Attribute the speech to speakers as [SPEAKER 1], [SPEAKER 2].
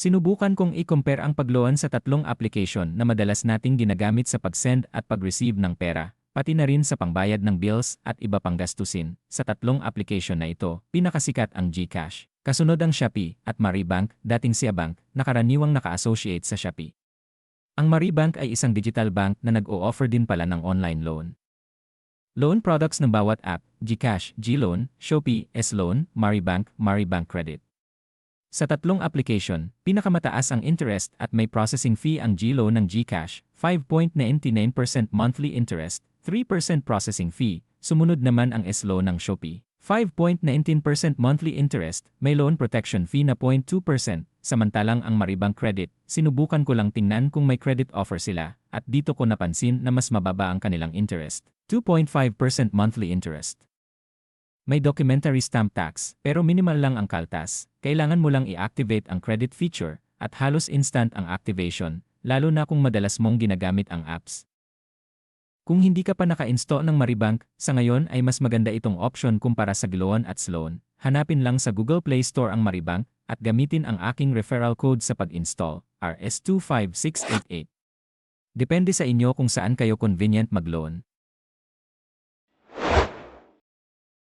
[SPEAKER 1] Sinubukan kong i-compare ang pag-loan sa tatlong application na madalas nating ginagamit sa pag-send at pag-receive ng pera, pati na rin sa pangbayad ng bills at iba pang gastusin. Sa tatlong application na ito, pinakasikat ang GCash. Kasunod ang Shopee at Maribank, dating Siabank, na karaniwang naka-associate sa Shopee. Ang Maribank ay isang digital bank na nag-o-offer din pala ng online loan. Loan products ng bawat app: GCash, GLoan, Shopee, S-Loan, Maribank, Maribank Credit. Sa tatlong application, pinakamataas ang interest at may processing fee ang GLoan ng GCash, 5.99% monthly interest, 3% processing fee. Sumunod naman ang S-Loan ng Shopee, 5.19% monthly interest, may loan protection fee na 0.2%. Samantalang ang Maribank Credit, sinubukan ko lang tingnan kung may credit offer sila, at dito ko napansin na mas mababa ang kanilang interest, 2.5% monthly interest. May documentary stamp tax, pero minimal lang ang kaltas. Kailangan mo lang i-activate ang credit feature, at halos instant ang activation, lalo na kung madalas mong ginagamit ang apps. Kung hindi ka pa naka-install ng Maribank, sa ngayon ay mas maganda itong option kumpara sa GLoan at S-Loan. Hanapin lang sa Google Play Store ang Maribank, at gamitin ang aking referral code sa pag-install, RS25688. Depende sa inyo kung saan kayo convenient mag-loan.